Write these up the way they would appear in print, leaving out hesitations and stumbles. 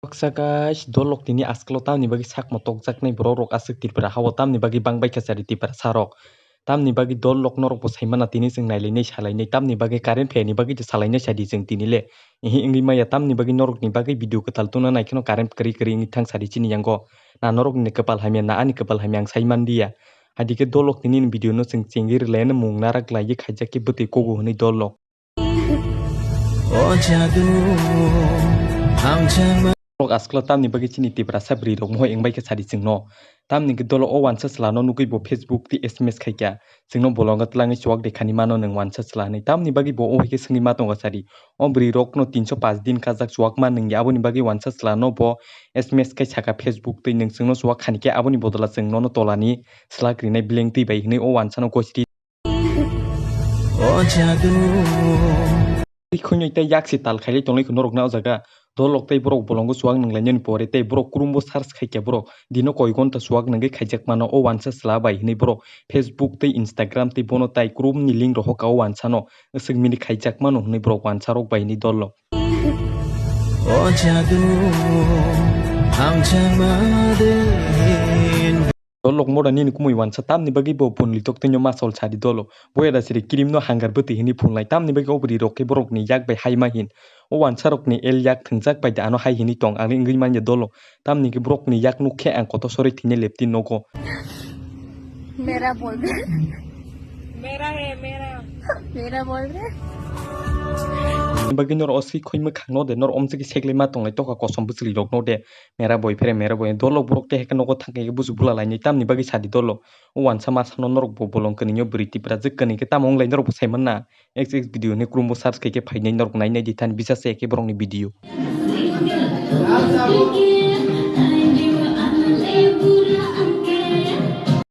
Baksa guys, dolok tini asklo tam ni bagi sak motok jak nai borok asik tirpra hawa tam ni bagi bang bai kasari tipra sarok. Tam ni bagi dolok norok bo saimana tini sing nailai nei salai nei tam ni bagi karen phe ni bagi salai nei sadi jeng tini le. Ihi ingri maya tam ni bagi norok ni bagi video ketal tuna nai keno karen keri keri ingi thang sadi chini yango. Na norok ni kepal hamya na ani kepal hamyang saiman dia. Hadike dolok tini video no sing cengir lena mung narak lai khajak ke beti kogo ni dolok. Rok asklo tam ni bagi chini tipra sabri rok moy engbai ke sadi singno tam ni gdolo o wansa slano nugui bo Facebook ti SMS khaikya singno bolonga tlangi chwak dekhani mano nang wansa slani tam ni bagi bo o hike singi matonga sadi o bri rok no 305 din kajak chwak man ning aboni bagi wansa slano bo SMS kai chaka Facebook ti ning singno chwak khanike aboni bodola singno no tolani slakri nai bleng ti bai hne o wansa no kosti o jadu khonyo ta yak si tal khaile tonglai khnorok na jaga dolok tei borok bolongo suak nanglai nyen pore tei borok kurumbo search khaikya borok dino koi gonta suak nangai khaijak mano o wansa slabai hini borok Facebook tei Instagram tei bono tai kurum ni link roho ka o wansa no sing mini khaijak mano hini borok wansa rok bai ni dolok o jadu ang jamadin dolok moda ni kumui wansa tam ni bagi bo pun litok tenyo masol sadi dolo boya da siri kirim no hangar beti hini phunlai tam ni bagi obri roke borok ni yak bai haima hin o wansa rok ni el yak thingjak bai da ano hai hini tong ang ingri manya dolo tam ni borok ni yak nu khe ang koto sori thine lepti nogo मेरा बोल रहे मेरा बोल रहे bagi nor osi khoima khangno de nor omsiki seklei ma tonglai toka kosom busli rok no de mera boy fere mera boy dolok borok te heka nogo thangke busu bula lai ni tam ni bagi sadi dolo o wansa ma sano norok bo bolong kani nyo briti pra jikani ke tam onglai norok saiman na xx video ne krumbo search ke phainai norok nai nai ditan bisa se ke borong ni video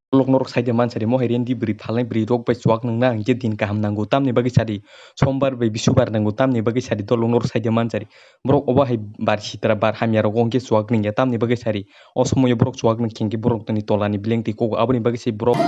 dolok norok saide mansari moherian di beri phalai beri rok bai chuak nangna angje din kaham nango tam ni bagi sadi sombar bai bisubar nango tam ni bagi sadi dolok norok saide mansari borok oba hai bar sitra bar hamya rok ongke chuak ningya tam ni bagi sari o somoyo borok chuak ning kengke borok tani tolani bleng ti kogo aboni bagi si borok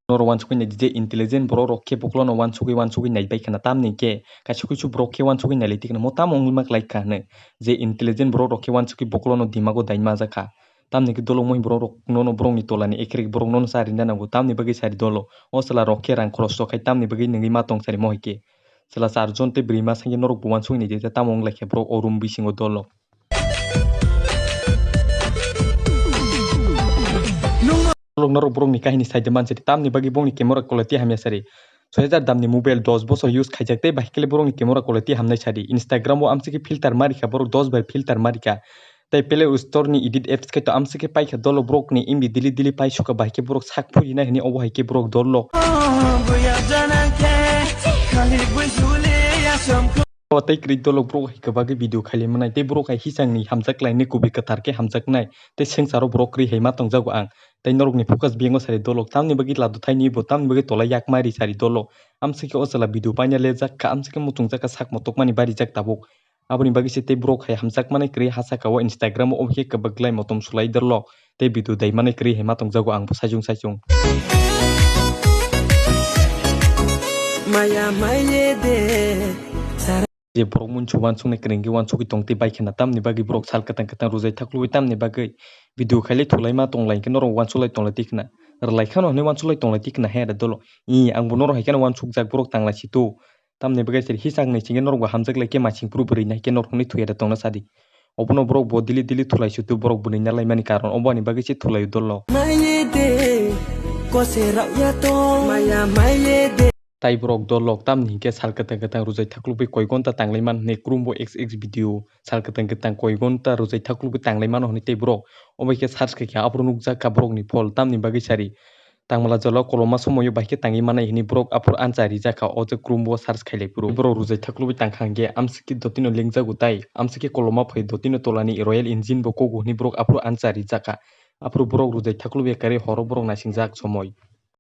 nor wan sugui nai je intelligent bro rok ke poklo no wan sugui nai bai kana tam ni ke kachu kuchu bro ke wan sugui nai letik na mo tam ongul mak like kana je intelligent bro rok ke wan sugui poklo no dimago daima jaka tam ni ke dolo moi bro rok no bro ni tolani ekrik bro no sari na nango tam ni bagi sari dolo o sala rok ke rang cross kai tam ni bagi ningi ma tong sari mo hike sala sarjon te brima sangi norok wan sugui ni je tam ong like bro orum bisingo dolo dolok norok borok ni kahini saide mansari tam ni bagi bong ni camera quality hamya sari 6000 dam ni mobile 10 bosor use khaijak te bahikele borok ni camera quality hamnai sari Instagram o amsiki filter marika borok 10 bar filter marika tai pele store ni edit apps ke to amsiki paikha dolok borok ni imbi dili pai suka bahike borok sak phuri na hini obo haike borok dolok o tai kri dolok borok hike bagi video khali manai te borok hai hisang ni hamjak lai ni kubi katar ke hamjak nai te sengsaro borok kri heima tongjago ang tai norok ni focus bengo sari dolok tam ni bagi ladu thai ni bo tam ni bagi tola yak mari sari dolok amsiki osala video panya le jak ka amsiki mutung jak sak motok mani bari jak tabuk aboni bagi se te borok hai hamjak manai kri hasa ka o Instagram o ke kabaglai motom sulai derlok te video dai manai kri heima tongjago ang sajung maya maye de je borok munchu wansung ne krengi wansung tong te bai khana tam ni bagi borok sal katang rujai thaklu tam ni bagi video khaile thulai ma tong lai ke norok wansulai tong lai tikna rlai khano ne wansulai tong lai tikna he da dolo I ang bonoro hai kana wansuk jak borok tang lai situ tam ni bagi seri hisang ni singe norok hamjak lai ke maching puru beri nai ke norok ni thuya da tong na sadi obono borok bo dili thulai situ borok buni na lai mani karon obo ni bagi se thulai dolo tai borok dolok tam ni ke sal katang rujai thaklubi koi gonta tanglai man ne krumbo xx video sal katang koi gonta rujai thaklubi tanglai man honi te borok obai ke search ke kya apro nukja ka borok ni phol tam ni bagi sari tangmala jolo koloma somoyo bai ke tangi manai hini borok apro anjari jaka o je krumbo search khaile borok rujai thaklubi tangkhangge amsiki dotino lingjagu tai amsiki koloma phai dotino tolani royal engine bo kogu ni borok apro anjari jaka apro borok rujai thaklubi kare horo borok nasingjak somoy